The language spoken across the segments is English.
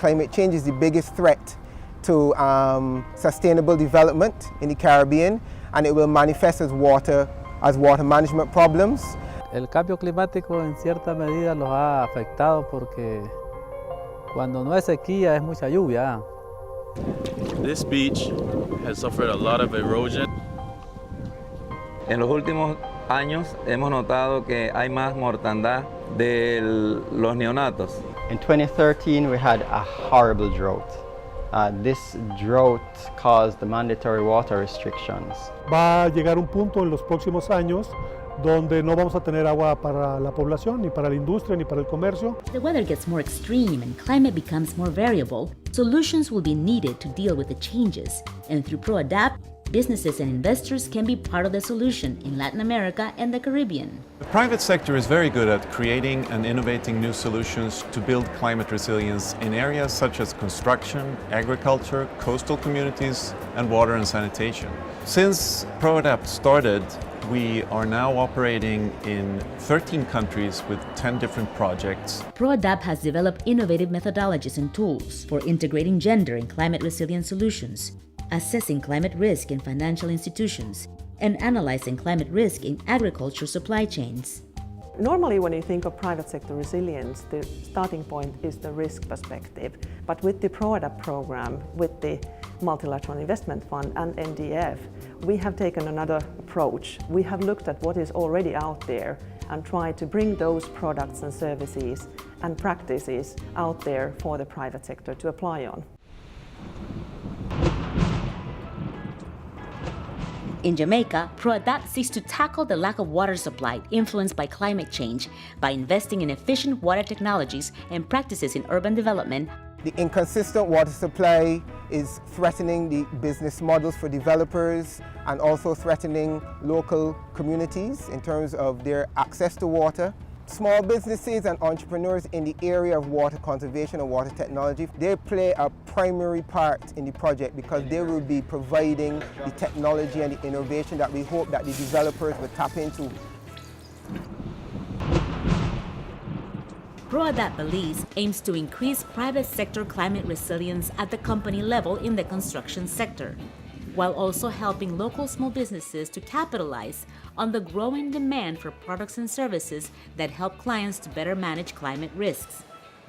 climate change is the biggest threat to sustainable development in the Caribbean, and it will manifest as water management problems. El cambio climático en cierta medida los ha afectado porque cuando no es sequía es mucha lluvia. This beach has suffered a lot of erosion. En los últimos años hemos notado que hay más mortandad de los neonatos. In 2013 we had a horrible drought. This drought caused the mandatory water restrictions. Va a llegar un punto en los próximos años donde no vamos a tener agua para la población, ni para la industria, ni para el comercio. The weather gets more extreme and climate becomes more variable. Solutions will be needed to deal with the changes, and through ProAdapt, businesses and investors can be part of the solution in Latin America and the Caribbean. The private sector is very good at creating and innovating new solutions to build climate resilience in areas such as construction, agriculture, coastal communities, and water and sanitation. Since ProAdapt started, we are now operating in 13 countries with 10 different projects. ProAdapt has developed innovative methodologies and tools for integrating gender in climate resilient solutions, assessing climate risk in financial institutions, and analyzing climate risk in agriculture supply chains. Normally, when you think of private sector resilience, the starting point is the risk perspective. But with the ProAdapt program, with the Multilateral Investment Fund and NDF, we have taken another approach. We have looked at what is already out there and tried to bring those products and services and practices out there for the private sector to apply on. In Jamaica, ProAdapt seeks to tackle the lack of water supply influenced by climate change by investing in efficient water technologies and practices in urban development. The inconsistent water supply is threatening the business models for developers and also threatening local communities in terms of their access to water. Small businesses and entrepreneurs in the area of water conservation and water technology, they play a primary part in the project because they will be providing the technology and the innovation that we hope that the developers will tap into. ProAdapt believes aims to increase private sector climate resilience at the company level in the construction sector, while also helping local small businesses to capitalize on the growing demand for products and services that help clients to better manage climate risks.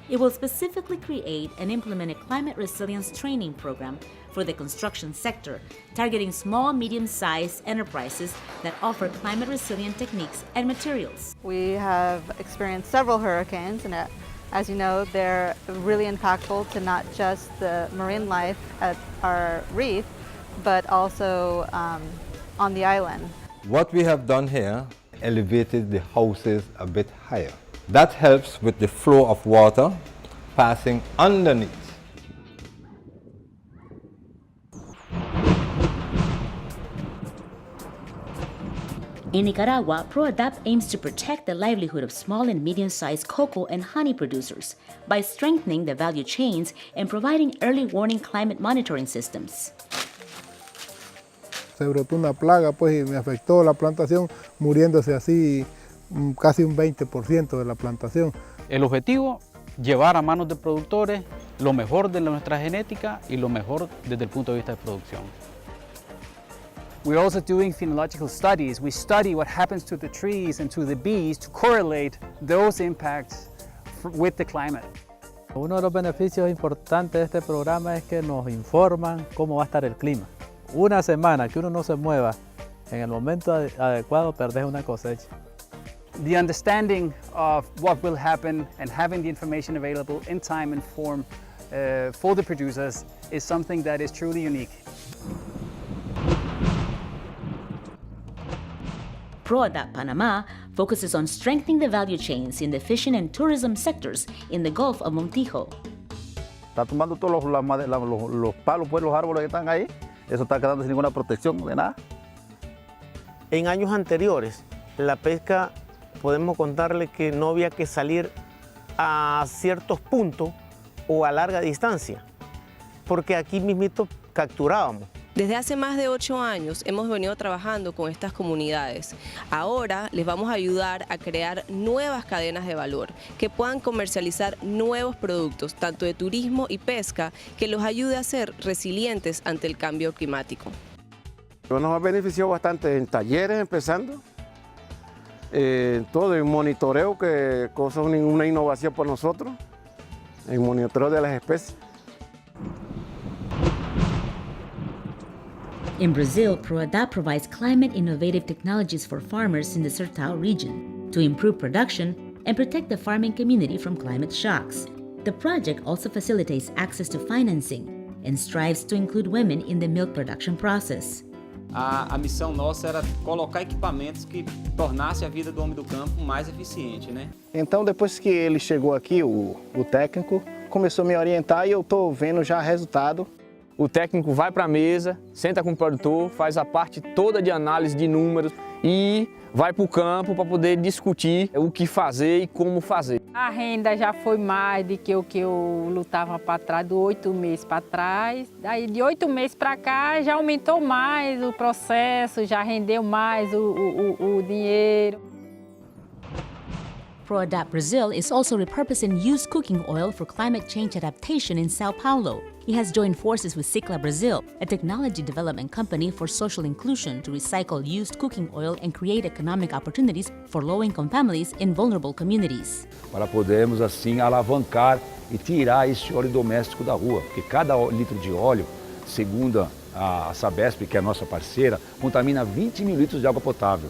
It will specifically create and implement a climate resilience training program for the construction sector, targeting small, medium-sized enterprises that offer climate resilient techniques and materials. We have experienced several hurricanes, and as you know, they're really impactful to not just the marine life at our reef, but also on the island. What we have done here, elevated the houses a bit higher. That helps with the flow of water passing underneath. In Nicaragua, ProAdapt aims to protect the livelihood of small and medium-sized cocoa and honey producers by strengthening the value chains and providing early warning climate monitoring systems. Se brotó una plaga pues y me afectó la plantación, muriéndose así casi un 20% de la plantación. El objetivo, llevar a manos de productores lo mejor de nuestra genética y lo mejor desde el punto de vista de producción. We're also doing phenological studies. We study what happens to the trees and to the bees to correlate those impacts with the climate. Uno de los beneficios importantes de este programa es que nos informan cómo va a estar el clima. Una semana que uno no se mueva en el momento adecuado, perdés una cosecha. The understanding of what will happen and having the information available in time and form for the producers is something that is truly unique. ProAdapt Panama focuses on strengthening the value chains in the fishing and tourism sectors in the Gulf of Montijo. Está tomando todos los palos, pues, los árboles que están ahí. Eso está quedando sin ninguna protección de nada. En años anteriores, la pesca, podemos contarle que no había que salir a ciertos puntos o a larga distancia, porque aquí mismito capturábamos. Desde hace más de 8 años hemos venido trabajando con estas comunidades. Ahora les vamos a ayudar a crear nuevas cadenas de valor que puedan comercializar nuevos productos, tanto de turismo y pesca, que los ayude a ser resilientes ante el cambio climático. Nos ha beneficiado bastante en talleres empezando, todo en monitoreo, que cosa es una innovación por nosotros, en monitoreo de las especies. In Brazil, ProAdapt provides climate innovative technologies for farmers in the Sertão region to improve production and protect the farming community from climate shocks. The project also facilitates access to financing and strives to include women in the milk production process. A missão nossa era colocar equipamentos que tornassem a vida do homem do campo mais eficiente, né? Então, depois que ele chegou aqui, o técnico começou a me orientar e eu estou vendo já resultado. O técnico vai para a mesa, senta com o produtor, faz a parte toda de análise de números e vai para o campo para poder discutir o que fazer e como fazer. A renda já foi mais do que o que eu lutava para trás, de 8 meses para trás. Aí de 8 meses para cá já aumentou mais o processo, já rendeu mais o dinheiro. ProAdapt Brazil is also repurposing used cooking oil for climate change adaptation in Sao Paulo. He has joined forces with Cicla Brazil, a technology development company for social inclusion, to recycle used cooking oil and create economic opportunities for low-income families in vulnerable communities. Para podermos assim alavancar e tirar esse óleo doméstico da rua, porque cada litro de óleo, segundo a Sabesp, que é a nossa parceira, contamina 20 mil litros de água potável.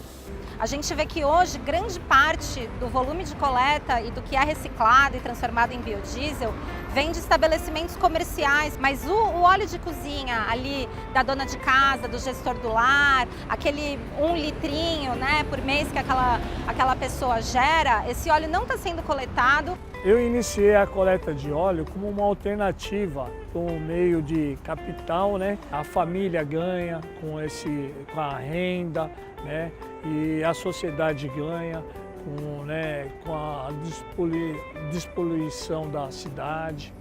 A gente vê que hoje grande parte do volume de coleta e do que é reciclado e transformado em biodiesel vem de estabelecimentos comerciais, mas o óleo de cozinha ali da dona de casa, do gestor do lar, aquele 1 litrinho, né, por mês que aquela pessoa gera, esse óleo não está sendo coletado. Eu iniciei a coleta de óleo como uma alternativa por meio de capital, né? A família ganha com a renda, né? E a sociedade ganha com a despoluição da cidade.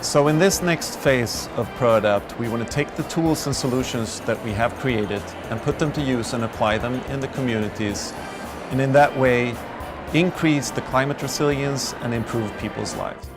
So in this next phase of ProAdapt, we want to take the tools and solutions that we have created and put them to use and apply them in the communities, and in that way increase the climate resilience and improve people's lives.